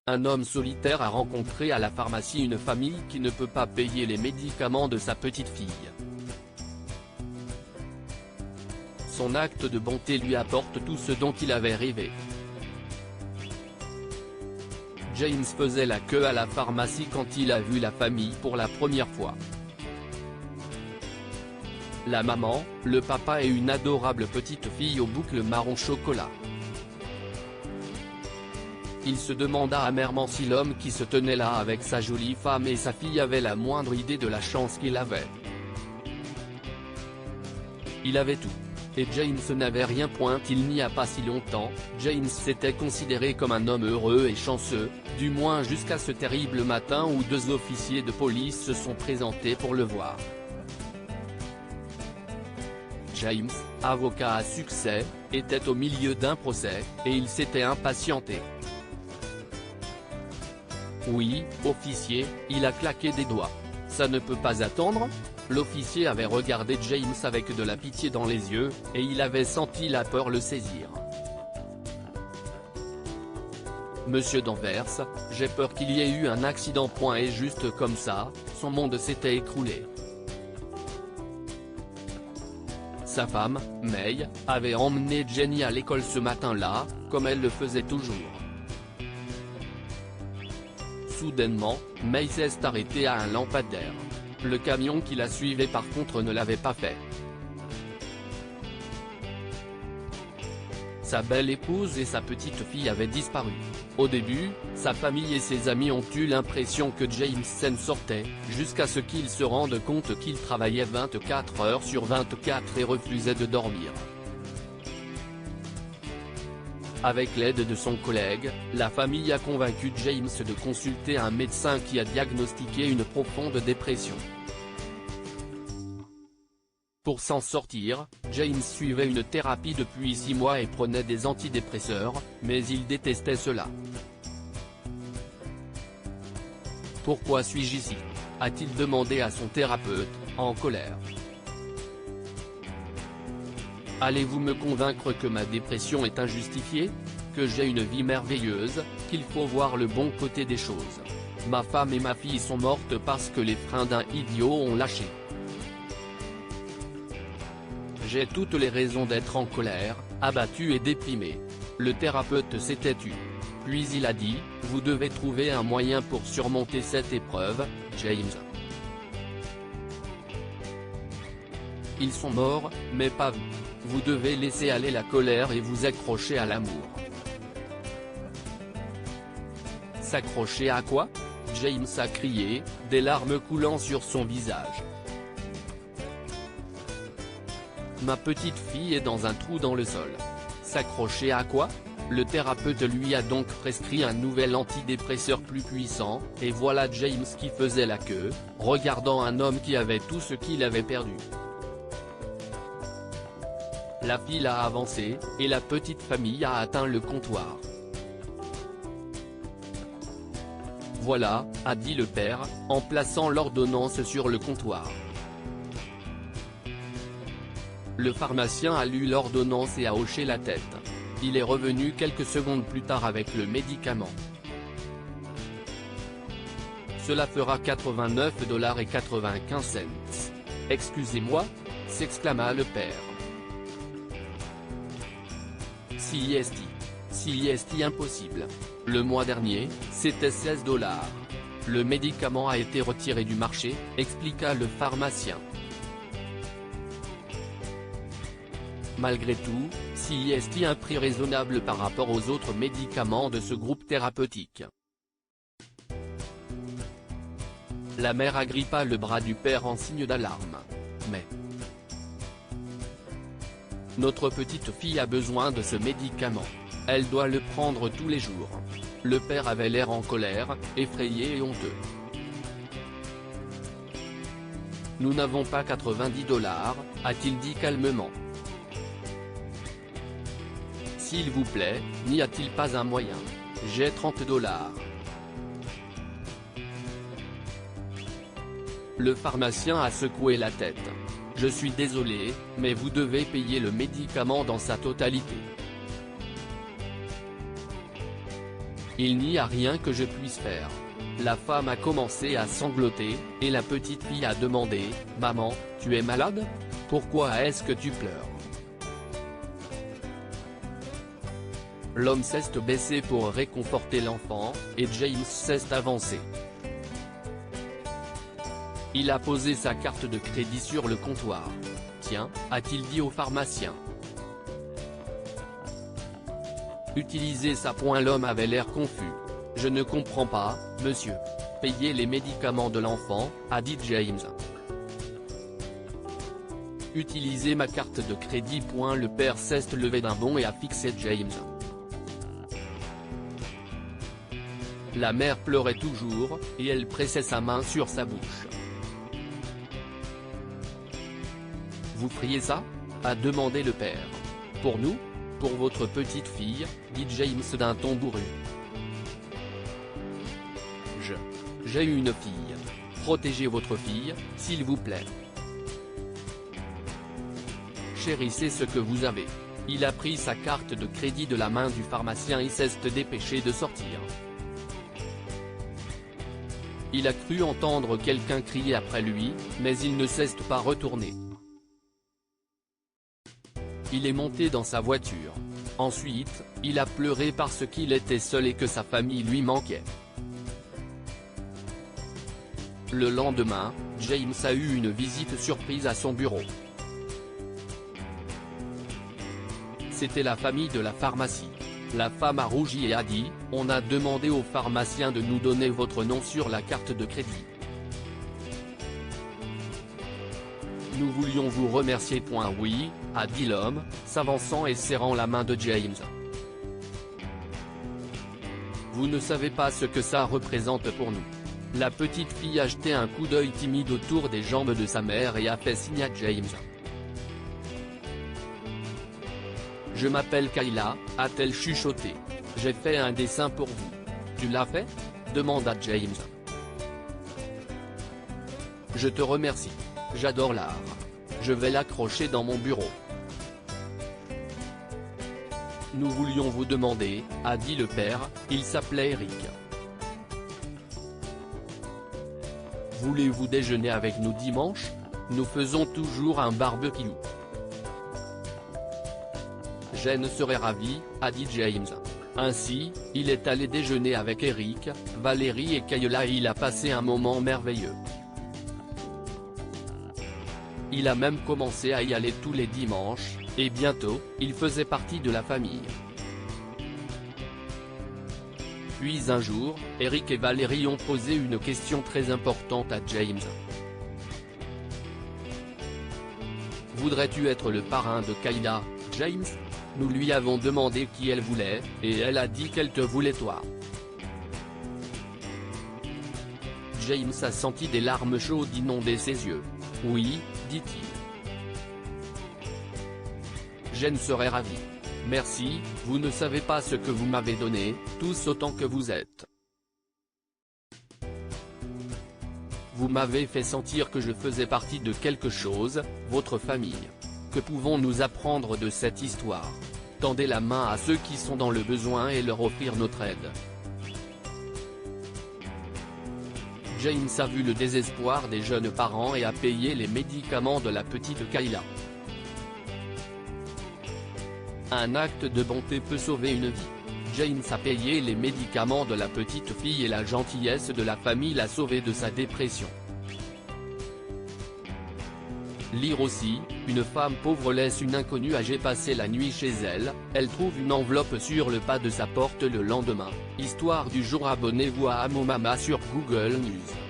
Un homme solitaire a rencontré à la pharmacie une famille qui ne peut pas payer les médicaments de sa petite fille. Son acte de bonté lui apporte tout ce dont il avait rêvé. James faisait la queue à la pharmacie quand il a vu la famille pour la première fois. La maman, le papa et une adorable petite fille aux boucles marron chocolat. Il se demanda amèrement si l'homme qui se tenait là avec sa jolie femme et sa fille avait la moindre idée de la chance qu'il avait. Il avait tout. Et James n'avait rien. Il n'y a pas si longtemps, James s'était considéré comme un homme heureux et chanceux, du moins jusqu'à ce terrible matin où 2 officiers de police se sont présentés pour le voir. James, avocat à succès, était au milieu d'un procès, et il s'était impatienté. Oui, officier, il a claqué des doigts. Ça ne peut pas attendre ? L'officier avait regardé James avec de la pitié dans les yeux, et il avait senti la peur le saisir. Monsieur Danvers, j'ai peur qu'il y ait eu un accident. Et juste comme ça, son monde s'était écroulé. Sa femme, May, avait emmené Jenny à l'école ce matin-là, comme elle le faisait toujours. Soudainement, May s'est arrêtée à un lampadaire. Le camion qui la suivait par contre ne l'avait pas fait. Sa belle épouse et sa petite fille avaient disparu. Au début, sa famille et ses amis ont eu l'impression que James s'en sortait, jusqu'à ce qu'ils se rendent compte qu'il travaillait 24 heures sur 24 et refusait de dormir. Avec l'aide de son collègue, la famille a convaincu James de consulter un médecin qui a diagnostiqué une profonde dépression. Pour s'en sortir, James suivait une thérapie depuis 6 mois et prenait des antidépresseurs, mais il détestait cela. « Pourquoi suis-je ici ?» a-t-il demandé à son thérapeute, en colère. Allez-vous me convaincre que ma dépression est injustifiée ? Que j'ai une vie merveilleuse, qu'il faut voir le bon côté des choses. Ma femme et ma fille sont mortes parce que les freins d'un idiot ont lâché. J'ai toutes les raisons d'être en colère, abattu et déprimé. Le thérapeute s'était tu. Puis il a dit, vous devez trouver un moyen pour surmonter cette épreuve, James. Ils sont morts, mais pas vous. Vous devez laisser aller la colère et vous accrocher à l'amour. S'accrocher à quoi ? James a crié, des larmes coulant sur son visage. Ma petite fille est dans un trou dans le sol. S'accrocher à quoi ? Le thérapeute lui a donc prescrit un nouvel antidépresseur plus puissant, et voilà James qui faisait la queue, regardant un homme qui avait tout ce qu'il avait perdu. La file a avancé, et la petite famille a atteint le comptoir. Voilà, a dit le père, en plaçant l'ordonnance sur le comptoir. Le pharmacien a lu l'ordonnance et a hoché la tête. Il est revenu quelques secondes plus tard avec le médicament. Cela fera 89,95 $. Excusez-moi, s'exclama le père. CIST impossible. Le mois dernier, c'était 16 $. Le médicament a été retiré du marché, expliqua le pharmacien. Malgré tout, CIST un prix raisonnable par rapport aux autres médicaments de ce groupe thérapeutique. La mère agrippa le bras du père en signe d'alarme. Mais notre petite fille a besoin de ce médicament. Elle doit le prendre tous les jours. Le père avait l'air en colère, effrayé et honteux. Nous n'avons pas 90 $, a-t-il dit calmement. S'il vous plaît, n'y a-t-il pas un moyen ? J'ai 30 $. Le pharmacien a secoué la tête. Je suis désolé, mais vous devez payer le médicament dans sa totalité. Il n'y a rien que je puisse faire. La femme a commencé à sangloter, et la petite fille a demandé, « Maman, tu es malade? Pourquoi est-ce que tu pleures ?» L'homme s'est baissé pour réconforter l'enfant, et James s'est avancé. Il a posé sa carte de crédit sur le comptoir. « Tiens », a-t-il dit au pharmacien. Utilisez ça. L'homme avait l'air confus. « Je ne comprends pas, monsieur. Payez les médicaments de l'enfant », a dit James. « Utilisez ma carte de crédit. » Le père s'est levé d'un bond et a fixé James. La mère pleurait toujours, et elle pressait sa main sur sa bouche. « Vous friez ça ?» a demandé le père. « Pour nous ? Pour votre petite fille ?» dit James d'un ton bourru. « J'ai une fille. Protégez votre fille, s'il vous plaît. Chérissez ce que vous avez. » Il a pris sa carte de crédit de la main du pharmacien et s'est dépêché de sortir. Il a cru entendre quelqu'un crier après lui, mais il ne s'est pas retourné. Il est monté dans sa voiture. Ensuite, il a pleuré parce qu'il était seul et que sa famille lui manquait. Le lendemain, James a eu une visite surprise à son bureau. C'était la famille de la pharmacie. La femme a rougi et a dit, « On a demandé au pharmacien de nous donner votre nom sur la carte de crédit. Nous voulions vous remercier. » Oui, a dit l'homme, s'avançant et serrant la main de James. Vous ne savez pas ce que ça représente pour nous. La petite fille a jeté un coup d'œil timide autour des jambes de sa mère et a fait signe à James. Je m'appelle Kayla, a-t-elle chuchoté. J'ai fait un dessin pour vous. Tu l'as fait ? demanda James. Je te remercie. J'adore l'art. Je vais l'accrocher dans mon bureau. Nous voulions vous demander, a dit le père, il s'appelait Eric. Voulez-vous déjeuner avec nous dimanche ? Nous faisons toujours un barbecue. Jen serait ravie, a dit James. Ainsi, il est allé déjeuner avec Eric, Valérie et Kayla et il a passé un moment merveilleux. Il a même commencé à y aller tous les dimanches, et bientôt, il faisait partie de la famille. Puis un jour, Eric et Valérie ont posé une question très importante à James. Voudrais-tu être le parrain de Kayla, James ? Nous lui avons demandé qui elle voulait, et elle a dit qu'elle te voulait toi. James a senti des larmes chaudes inonder ses yeux. Oui, dit-il. Jen serait ravie. Merci, vous ne savez pas ce que vous m'avez donné, tous autant que vous êtes. Vous m'avez fait sentir que je faisais partie de quelque chose, votre famille. Que pouvons-nous apprendre de cette histoire ? Tendez la main à ceux qui sont dans le besoin et leur offrir notre aide. James a vu le désespoir des jeunes parents et a payé les médicaments de la petite Kayla. Un acte de bonté peut sauver une vie. James a payé les médicaments de la petite fille et la gentillesse de la famille l'a sauvée de sa dépression. Lire aussi, une femme pauvre laisse une inconnue âgée passer la nuit chez elle, elle trouve une enveloppe sur le pas de sa porte le lendemain. Histoire du jour. Abonnez-vous à Amomama sur Google News.